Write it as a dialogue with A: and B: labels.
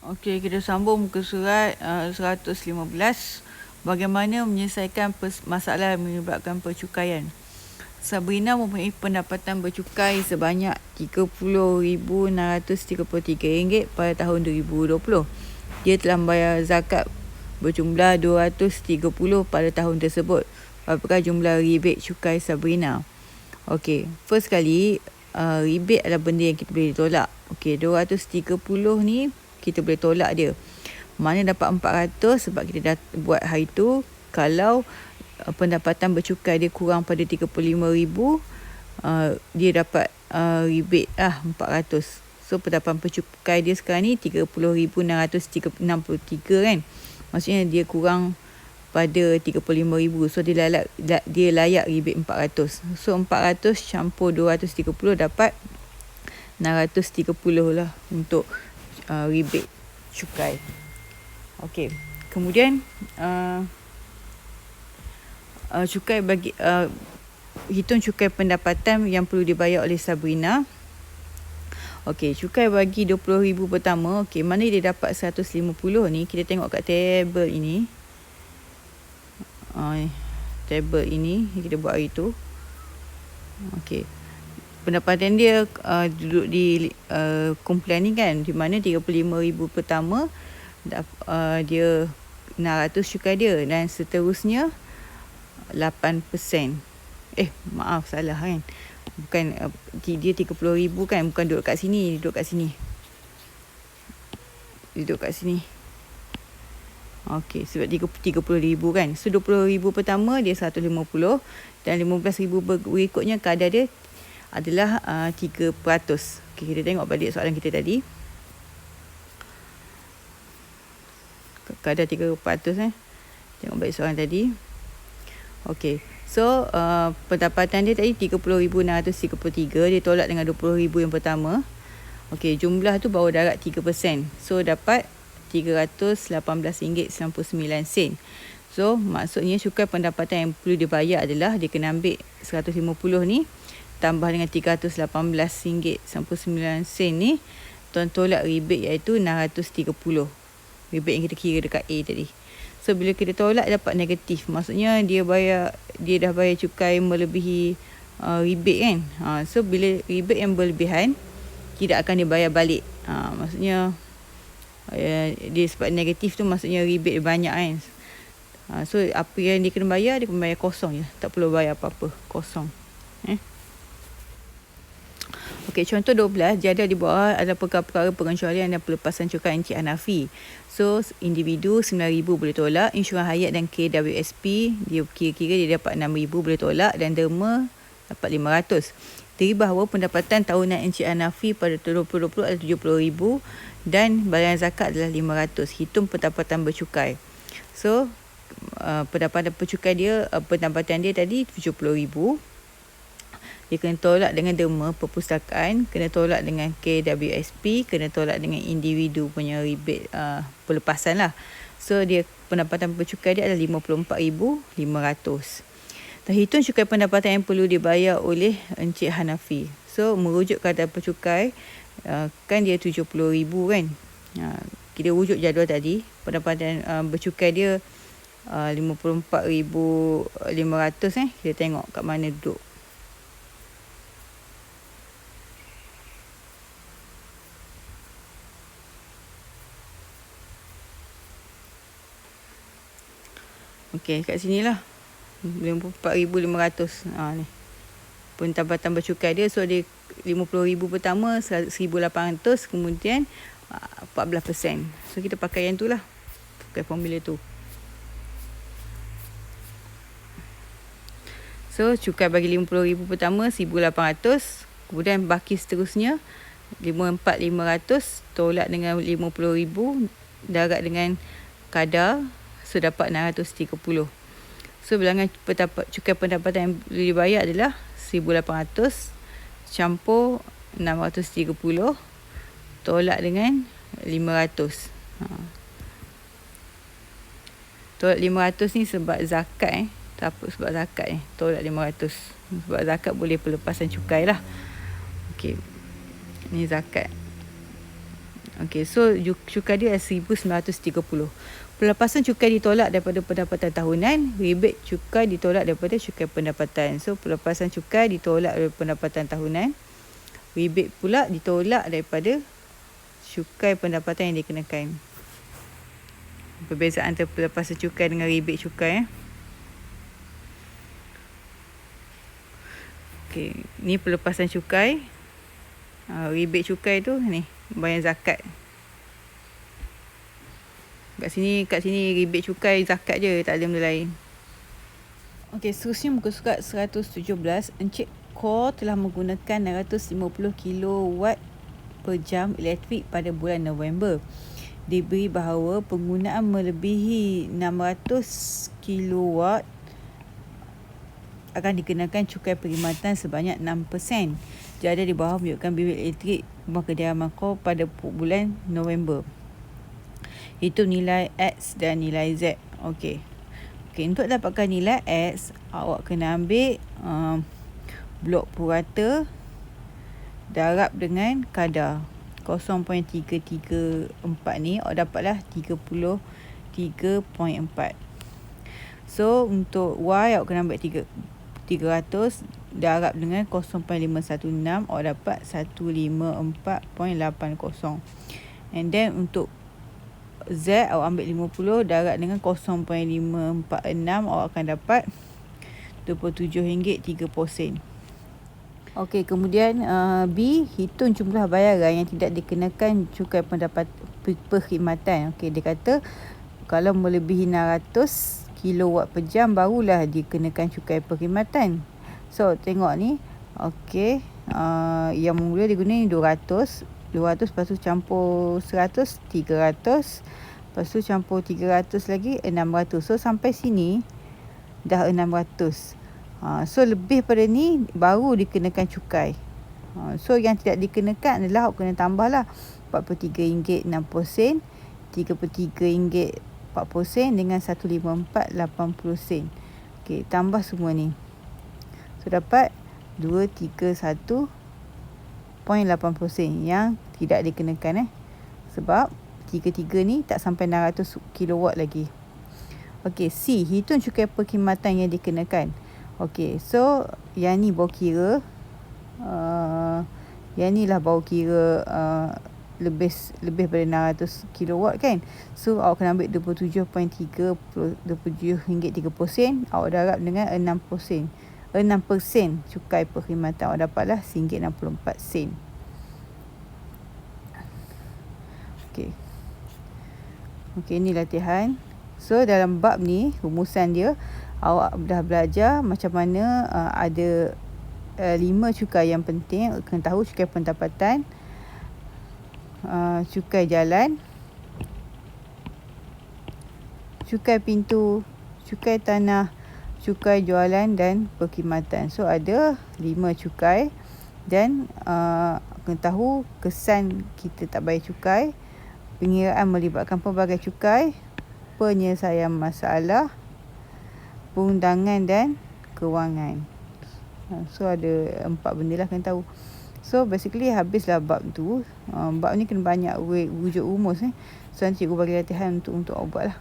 A: Okey, kita sambung muka surat 115. Bagaimana menyelesaikan masalah yang menyebabkan percukaian. Sabrina mempunyai pendapatan bercukai sebanyak RM30,633 pada tahun 2020. Dia telah membayar zakat berjumlah RM230 pada tahun tersebut. Berapakah jumlah rebate cukai Sabrina? Okey, first kali rebate adalah benda yang kita boleh tolak. Okey, 230 ni kita boleh tolak dia. Mana dapat 400 sebab kita dah buat hari tu. Kalau pendapatan bercukai dia kurang pada 35,000, dia dapat rebate 400. So pendapatan bercukai dia sekarang ni 30,663 kan. Maksudnya dia kurang pada 35,000. So dia layak rebate 400. So 400 campur 230 dapat 630 lah untuk rebate cukai. Okey. Kemudian cukai bagi hitung cukai pendapatan yang perlu dibayar oleh Sabrina. Okey, cukai bagi 20,000 pertama. Okey, mana dia dapat 150 ni? Kita tengok kat table ini. Table ini kita buat hari tu. Okey. Pendapatan dia duduk di kumpulan ni kan, di mana 35,000 pertama dia 600 cukai dia, dan seterusnya 8%. Maaf, salah kan. Bukan dia 30,000 kan, bukan duduk kat sini, duduk kat sini. Okey, sebab 30,000 kan. So 20,000 pertama dia 150, dan 15,000 berikutnya kadar dia adalah 3%. Okey, kita tengok balik soalan kita tadi. Kadar 3%. Tengok balik soalan tadi. Okey. So pendapatan dia tadi 30,633, dia tolak dengan 20,000 yang pertama. Okey, jumlah tu baru darab 3%. So dapat RM318.99. So maksudnya cukai pendapatan yang perlu dibayar adalah dia kena ambil 150 ni tambah dengan RM318.99 ni, tolak rebate iaitu 630. Rebate yang kita kira dekat A tadi. So bila kita tolak dapat negatif, maksudnya dia dah bayar cukai melebihi rebate kan. So bila rebate yang berlebihan tidak akan dibayar balik. Maksudnya dia sebab negatif tu maksudnya rebate banyak kan. So apa yang dia kena bayar, dia kena bayar kosong je. Tak perlu bayar apa-apa, kosong. Okey, contoh 12, jadual di bawah adalah perkara-perkara pengecualian dan pelepasan cukai Encik Hanafi. So individu 9,000 boleh tolak, insurans hayat dan KWSP dia kira-kira dia dapat 6,000 boleh tolak, dan derma dapat 500. Diri bahawa pendapatan tahunan Encik Hanafi pada 2020 adalah 70,000 dan bayaran zakat adalah 500. Hitung pendapatan bercukai. So pendapatan bercukai dia, pendapatan dia tadi 70,000. Dia kena tolak dengan derma perpustakaan, kena tolak dengan KWSP, kena tolak dengan individu punya rebate pelepasan lah. So dia pendapatan bercukai dia adalah 54,500. Terhitung cukai pendapatan yang perlu dibayar oleh Encik Hanafi. So merujuk kadar bercukai, kan dia 70,000 kan. Kita rujuk jadual tadi, pendapatan bercukai dia 54,500 Kita tengok kat mana duduk. Okey, kat sinilah. 54,500. Ni. Pendapatan bercukai dia, so dia 50,000 pertama, 1,800, kemudian 14%. So kita pakai yang tu lah. Pakai formula tu. So cukai bagi 50,000 pertama 1,800, kemudian baki seterusnya 54,500 tolak dengan 50,000 darab dengan kadar, so dapat 630. So bilangan cukai pendapatan yang perlu dibayar adalah 1,800 campur 630 tolak dengan 500. Tolak 500 ni sebab zakat tak apa, sebab zakat tolak 500. Sebab zakat boleh pelepasan cukai lah. Okey. Ni zakat. Okey, so cukai dia RM1,930. Pelepasan cukai ditolak daripada pendapatan tahunan, rebate cukai ditolak daripada cukai pendapatan. So pelepasan cukai ditolak daripada pendapatan tahunan, rebate pula ditolak daripada cukai pendapatan yang dikenakan. Perbezaan antara pelepasan cukai dengan rebate cukai. Okey, ni pelepasan cukai. Rebate cukai tu ni bayar zakat. Kat sini rebate cukai zakat je, tak ada benda lain. Okey, seterusnya muka surat 117. Encik Kor telah menggunakan 650 kilowatt per jam elektrik pada bulan November. Diberi bahawa penggunaan melebihi 600 kilowatt akan dikenakan cukai perkhidmatan sebanyak 6%. Jada di bawah menunjukkan bil elektrik rumah kediaman Kor pada bulan November. Itu nilai X dan nilai Z. Okey, untuk dapatkan nilai X, awak kena ambil blok purata darab dengan kadar 0.334 ni, awak dapatlah 33.4. So untuk Y, awak kena ambil 300 darab dengan 0.516, awak dapat 154.80. And then untuk Z, awak ambil 50 darab dengan 0.546, awak akan dapat RM27.30. Okey, kemudian B, hitung jumlah bayaran yang tidak dikenakan cukai perkhidmatan. Okey, dia kata kalau melebihi 600 kilowatt per jam barulah dikenakan cukai perkhidmatan. So tengok ni. Okey, yang mula diguna ni 200 lepas tu campur 100, 300, lepas tu campur 300 lagi 600. So sampai sini dah 600. So lebih pada ni baru dikenakan cukai. So yang tidak dikenakan adalah awak kena tambah lah RM43.60, RM33.40 dengan RM154.80. Okey, tambah semua ni. So dapat RM231.80 yang tidak dikenakan sebab tiga-tiga ni tak sampai 600 kilowatt lagi. Okey, C, hitung cukai perkhidmatan yang dikenakan. Okey, so yang ni baru kira yang ni lah baru kira lebih pada 600 kilowatt kan. So awak kena ambil RM27.30, awak darab dengan 6% cukai perkhidmatan, awak dapatlah RM1.64. Okey, ni latihan. So dalam bab ni rumusan dia awak dah belajar macam mana ada 5 cukai yang penting. Kena tahu cukai pendapatan, cukai jalan, cukai pintu, cukai tanah, cukai jualan dan perkhidmatan. So ada 5 cukai dan kena tahu kesan kita tak bayar cukai. Pengiraan melibatkan pelbagai cukai, penyelesaian masalah, perundangan dan kewangan. So ada 4 benda lah kena tahu. So basically habislah bab tu. Bab ni kena banyak wujud rumus. So nanti cikgu bagi latihan untuk awak buat lah.